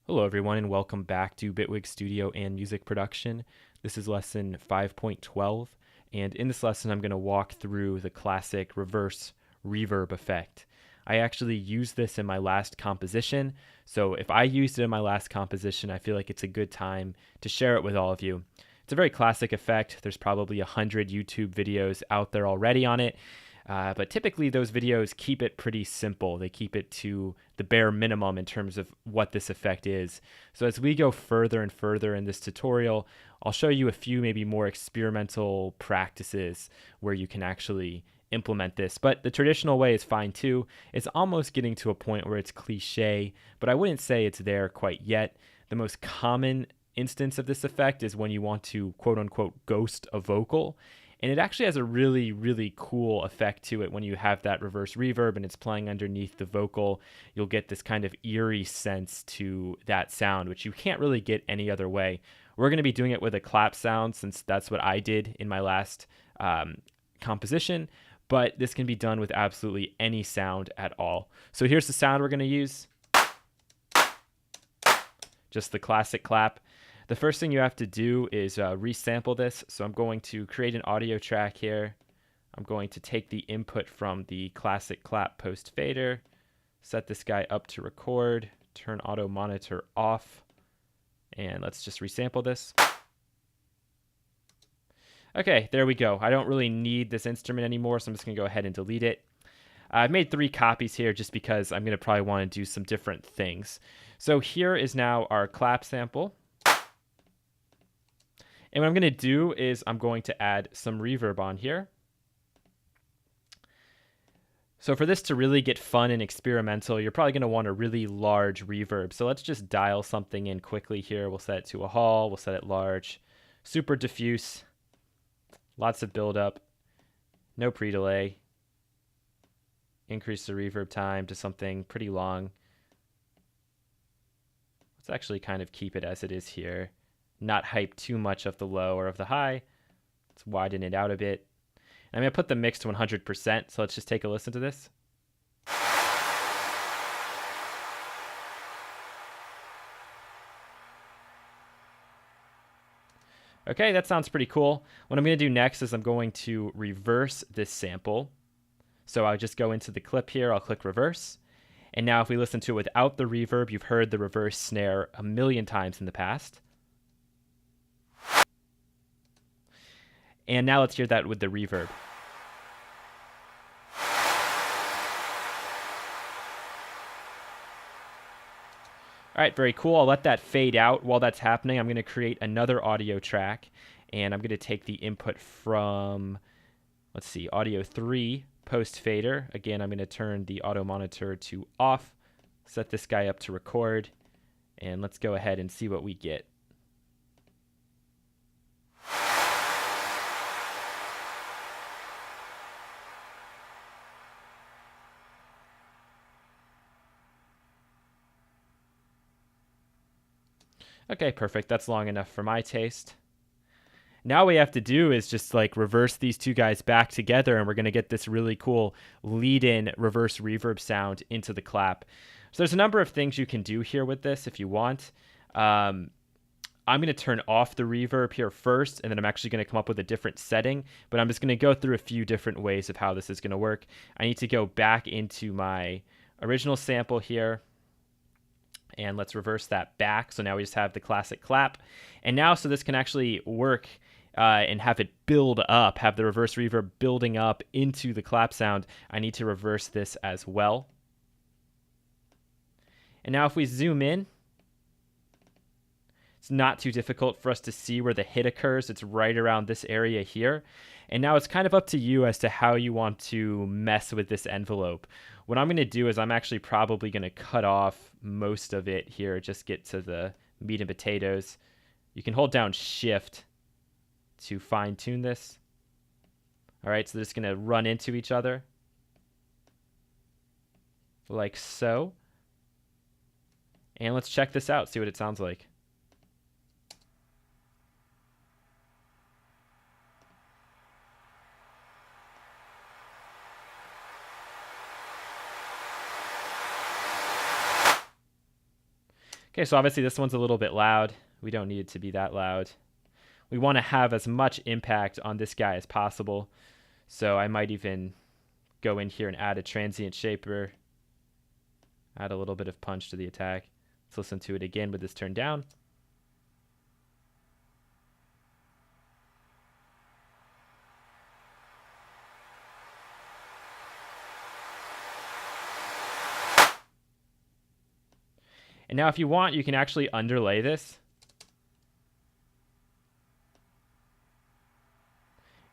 Hello everyone and welcome back to Bitwig Studio and Music Production. This is lesson 5.12, and in this lesson I'm going to walk through the classic reverse reverb effect. I actually used this in my last composition, so if I used it in my last composition, I feel like it's a good time to share it with all of you. It's a very classic effect. There's probably 100 YouTube videos out there already on it. But typically those videos keep it pretty simple. They keep it to the bare minimum in terms of what this effect is. So as we go further and further in this tutorial, I'll show you a few maybe more experimental practices where you can actually implement this. But the traditional way is fine too. It's almost getting to a point where it's cliche, but I wouldn't say it's there quite yet. The most common instance of this effect is when you want to quote unquote ghost a vocal. And it actually has a really, really cool effect to it when you have that reverse reverb and it's playing underneath the vocal. You'll get this kind of eerie sense to that sound, which you can't really get any other way. We're going to be doing it with a clap sound since that's what I did in my last composition, but this can be done with absolutely any sound at all. So here's the sound we're going to use. Just the classic clap. The first thing you have to do is resample this. So I'm going to create an audio track here. I'm going to take the input from the classic clap post fader, set this guy up to record, turn auto monitor off, and let's just resample this. Okay, there we go. I don't really need this instrument anymore, so I'm just going to go ahead and delete it. I've made 3 copies here just because I'm going to probably want to do some different things. So here is now our clap sample. And what I'm going to do is I'm going to add some reverb on here. So for this to really get fun and experimental, you're probably going to want a really large reverb. So let's just dial something in quickly here. We'll set it to a hall. We'll set it large. Super diffuse. Lots of buildup. No pre-delay. Increase the reverb time to something pretty long. Let's actually kind of keep it as it is here. Not hype too much of the low or of the high. Let's widen it out a bit. I'm going to put the mix to 100%, so let's just take a listen to this. Okay, that sounds pretty cool. What I'm going to do next is I'm going to reverse this sample. So I'll just go into the clip here, I'll click reverse. And now if we listen to it without the reverb, you've heard the reverse snare a million times in the past. And now let's hear that with the reverb. All right, very cool. I'll let that fade out. While that's happening, I'm going to create another audio track, and I'm going to take the input from, let's see, audio 3 post fader. Again, I'm going to turn the auto monitor to off, set this guy up to record, and let's go ahead and see what we get. Okay, perfect. That's long enough for my taste. Now what we have to do is just like reverse these 2 guys back together, and we're going to get this really cool lead-in reverse reverb sound into the clap. So there's a number of things you can do here with this if you want. I'm going to turn off the reverb here first, and then I'm actually going to come up with a different setting, but I'm just going to go through a few different ways of how this is going to work. I need to go back into my original sample here, and let's reverse that back. So now we just have the classic clap. And now, so this can actually work and have it build up, have the reverse reverb building up into the clap sound, I need to reverse this as well. And now if we zoom in, it's not too difficult for us to see where the hit occurs. It's right around this area here. And now it's kind of up to you as to how you want to mess with this envelope. What I'm going to do is I'm actually probably going to cut off most of it here, just get to the meat and potatoes. You can hold down Shift to fine tune this. All right, so they're just going to run into each other like so. And let's check this out, see what it sounds like. Okay, so obviously this one's a little bit loud. We don't need it to be that loud. We want to have as much impact on this guy as possible. So I might even go in here and add a transient shaper. Add a little bit of punch to the attack. Let's listen to it again with this turned down. And now if you want, you can actually underlay this.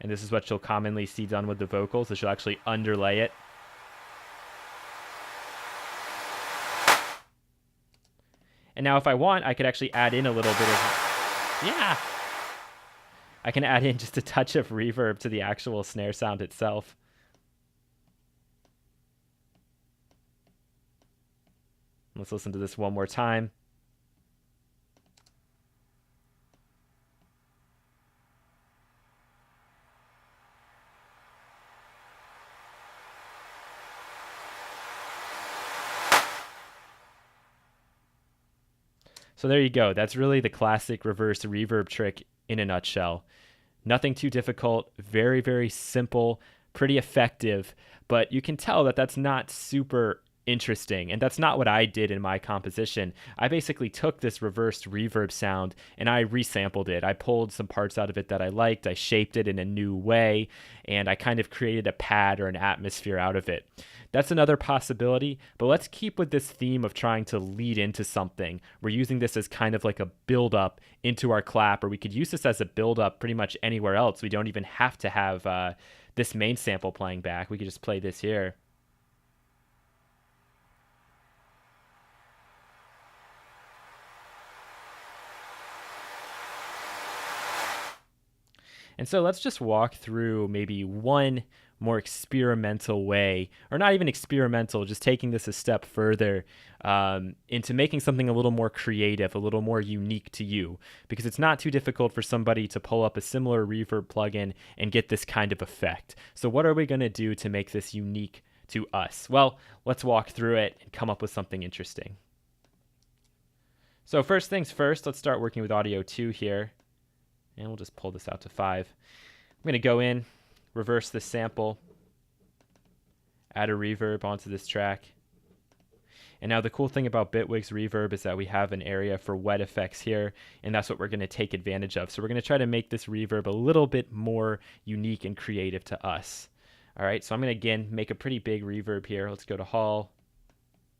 And this is what you'll commonly see done with the vocals, is you'll actually underlay it. And now if I want, I could actually add in a little bit of, yeah. I can add in just a touch of reverb to the actual snare sound itself. Let's listen to this one more time. So there you go. That's really the classic reverse reverb trick in a nutshell. Nothing too difficult, very, very simple, pretty effective, but you can tell that that's not super interesting, and that's not what I did in my composition. I basically took this reversed reverb sound and I resampled it. I pulled some parts out of it that I liked, I shaped it in a new way, and I kind of created a pad or an atmosphere out of it. That's another possibility, but let's keep with this theme of trying to lead into something. We're using this as kind of like a build-up into our clap, or we could use this as a build-up pretty much anywhere else. We don't even have to have this main sample playing back. We could just play this here. And so let's just walk through maybe one more experimental way, or not even experimental, just taking this a step further into making something a little more creative, a little more unique to you, because it's not too difficult for somebody to pull up a similar reverb plugin and get this kind of effect. So what are we going to do to make this unique to us? Well, let's walk through it and come up with something interesting. So first things first, let's start working with audio 2 here. And we'll just pull this out to 5. I'm going to go in, reverse this sample, add a reverb onto this track. And now the cool thing about Bitwig's reverb is that we have an area for wet effects here, and that's what we're going to take advantage of. So we're going to try to make this reverb a little bit more unique and creative to us. All right, so I'm going to, again, make a pretty big reverb here. Let's go to Hall,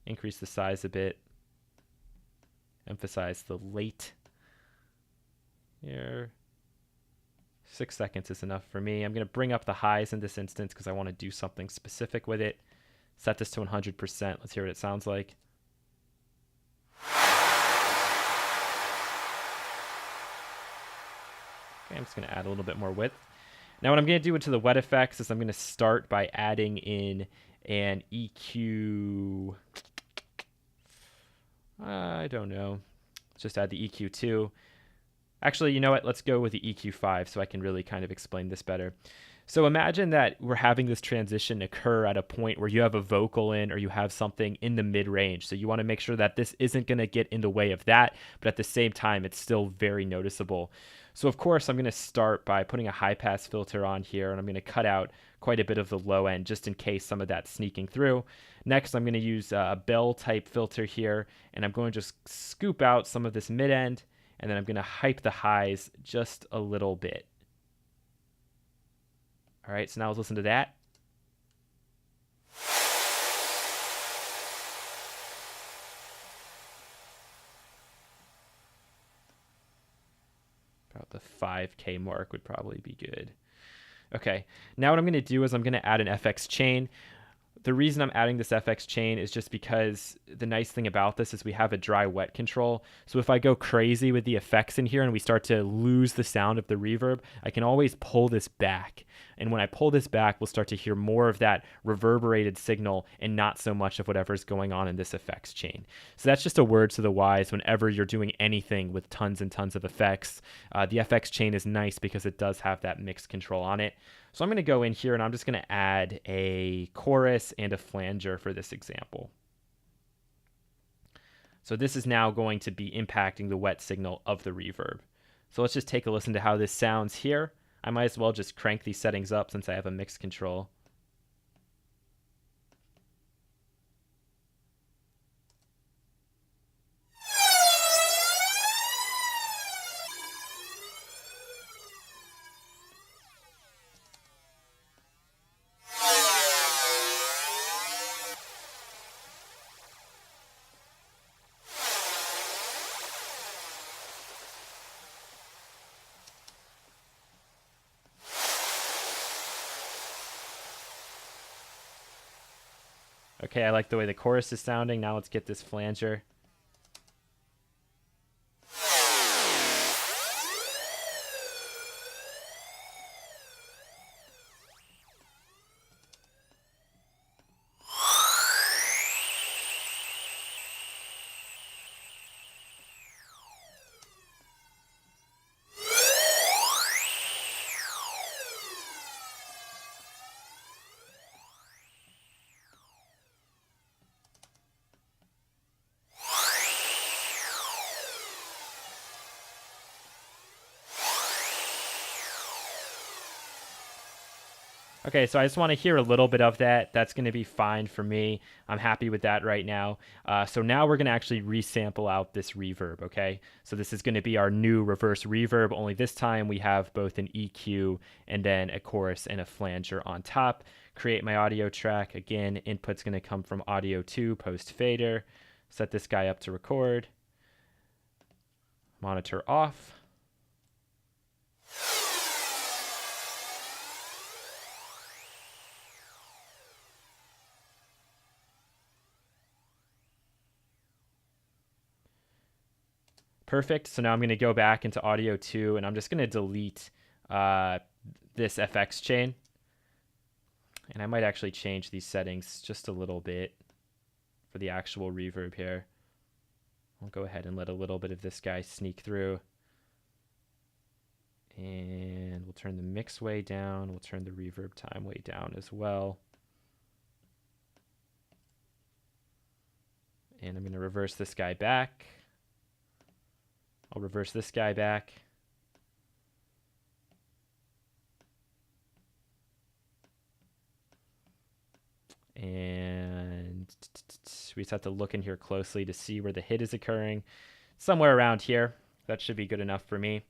increase the size a bit, emphasize the late here. 6 seconds is enough for me. I'm going to bring up the highs in this instance because I want to do something specific with it. Set this to 100%. Let's hear what it sounds like. Okay, I'm just going to add a little bit more width. Now what I'm going to do into the wet effects is I'm going to start by adding in an EQ. I don't know. Let's just add the EQ2. Actually, you know what? Let's go with the EQ5 so I can really kind of explain this better. So imagine that we're having this transition occur at a point where you have a vocal in or you have something in the mid-range. So you want to make sure that this isn't going to get in the way of that, but at the same time, it's still very noticeable. So of course, I'm going to start by putting a high-pass filter on here, and I'm going to cut out quite a bit of the low end just in case some of that's sneaking through. Next, I'm going to use a bell-type filter here, and I'm going to just scoop out some of this mid-end, and then I'm going to hype the highs just a little bit. All right, so now let's listen to that. About the 5K mark would probably be good. Okay, now what I'm going to do is I'm going to add an FX chain. The reason I'm adding this FX chain is just because the nice thing about this is we have a dry wet control. So if I go crazy with the effects in here and we start to lose the sound of the reverb, I can always pull this back. And when I pull this back, we'll start to hear more of that reverberated signal and not so much of whatever's going on in this effects chain. So that's just a word to the wise whenever you're doing anything with tons and tons of effects. The FX chain is nice because it does have that mixed control on it. So I'm going to go in here and I'm just going to add a chorus and a flanger for this example. So this is now going to be impacting the wet signal of the reverb. So let's just take a listen to how this sounds here. I might as well just crank these settings up since I have a mix control. Okay, I like the way the chorus is sounding. Now let's get this flanger. Okay, so I just want to hear a little bit of that. That's going to be fine for me. I'm happy with that right now. So now we're going to actually resample out this reverb, okay? So this is going to be our new reverse reverb, only this time we have both an EQ and then a chorus and a flanger on top. Create my audio track. Again, input's going to come from audio 2, post fader. Set this guy up to record. Monitor off. Perfect. So now I'm going to go back into audio 2 and I'm just going to delete this FX chain. And I might actually change these settings just a little bit for the actual reverb here. I'll go ahead and let a little bit of this guy sneak through. And we'll turn the mix way down. We'll turn the reverb time way down as well. And I'm going to reverse this guy back. I'll reverse this guy back. And we just have to look in here closely to see where the hit is occurring. Somewhere around here. That should be good enough for me.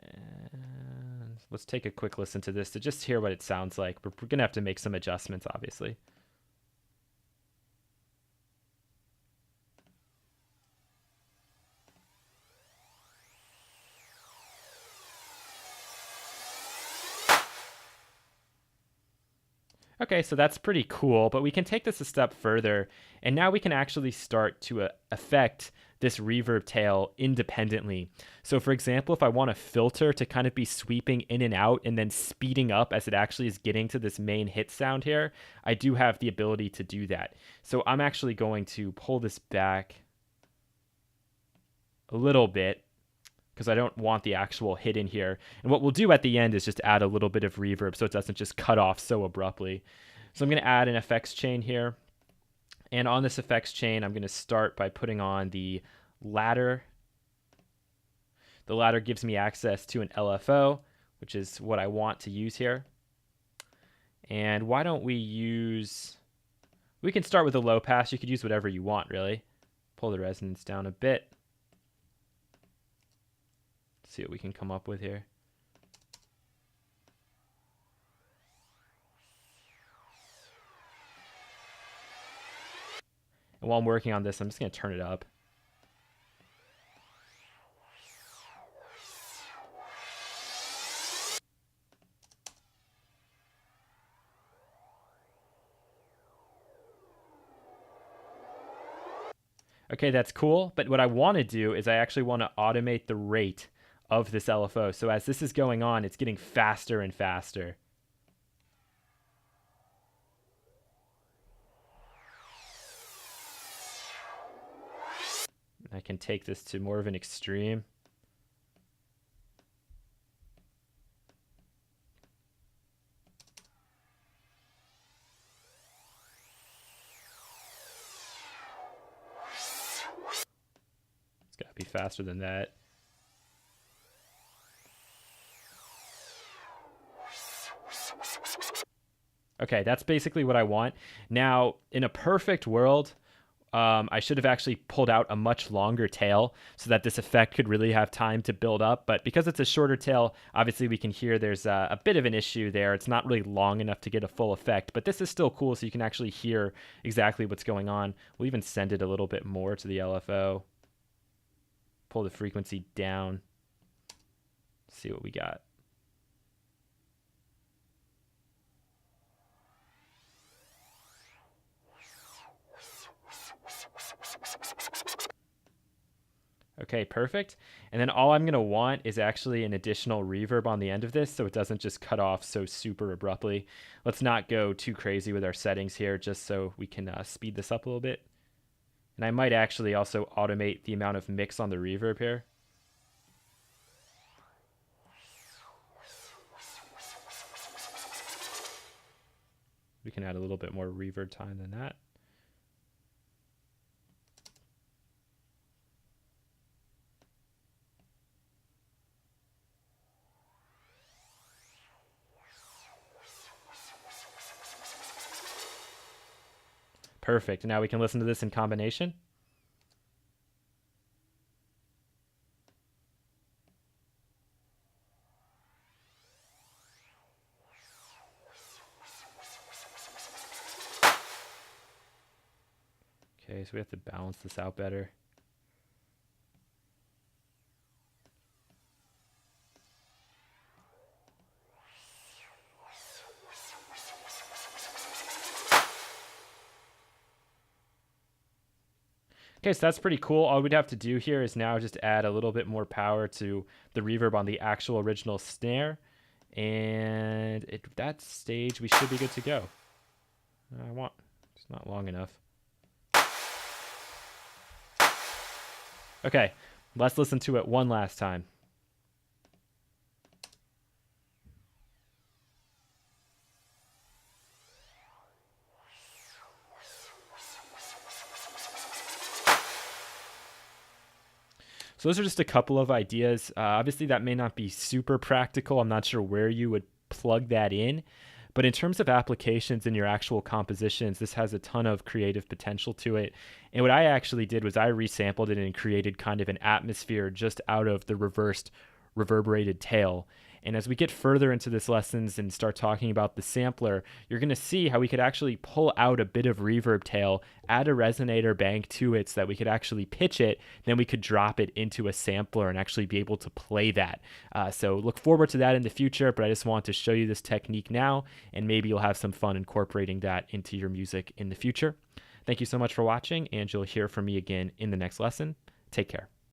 And let's take a quick listen to this to just hear what it sounds like. We're going to have to make some adjustments, obviously. Okay, so that's pretty cool, but we can take this a step further, and now we can actually start to affect this reverb tail independently. So for example, if I want a filter to kind of be sweeping in and out and then speeding up as it actually is getting to this main hit sound here, I do have the ability to do that. So I'm actually going to pull this back a little bit, because I don't want the actual hit in here. And what we'll do at the end is just add a little bit of reverb so it doesn't just cut off so abruptly. So I'm going to add an effects chain here. And on this effects chain, I'm going to start by putting on the ladder. The ladder gives me access to an LFO, which is what I want to use here. And why don't we can start with a low pass. You could use whatever you want, really. Pull the resonance down a bit. See what we can come up with here. And while I'm working on this, I'm just going to turn it up. Okay, that's cool, but what I want to do is I actually want to automate the rate of this LFO. So as this is going on, it's getting faster and faster. I can take this to more of an extreme. faster than that. Okay, that's basically what I want. Now, in a perfect world, I should have actually pulled out a much longer tail so that this effect could really have time to build up. But because it's a shorter tail, obviously we can hear there's a bit of an issue there. It's not really long enough to get a full effect, but this is still cool, so you can actually hear exactly what's going on. We'll even send it a little bit more to the LFO. Pull the frequency down. See what we got. Okay, perfect. And then all I'm going to want is actually an additional reverb on the end of this so it doesn't just cut off so super abruptly. Let's not go too crazy with our settings here just so we can speed this up a little bit. And I might actually also automate the amount of mix on the reverb here. We can add a little bit more reverb time than that. Perfect. Now we can listen to this in combination. Okay, so we have to balance this out better. Okay, so that's pretty cool. All we'd have to do here is now just add a little bit more power to the reverb on the actual original snare. And at that stage, we should be good to go. It's not long enough. Okay, let's listen to it one last time. So those are just a couple of ideas. Obviously, that may not be super practical. I'm not sure where you would plug that in. But in terms of applications in your actual compositions, this has a ton of creative potential to it. And what I actually did was I resampled it and created kind of an atmosphere just out of the reversed reverberated tail. And as we get further into this lessons and start talking about the sampler, you're going to see how we could actually pull out a bit of reverb tail, add a resonator bank to it so that we could actually pitch it, then we could drop it into a sampler and actually be able to play that. So look forward to that in the future, but I just want to show you this technique now, and maybe you'll have some fun incorporating that into your music in the future. Thank you so much for watching, and you'll hear from me again in the next lesson. Take care.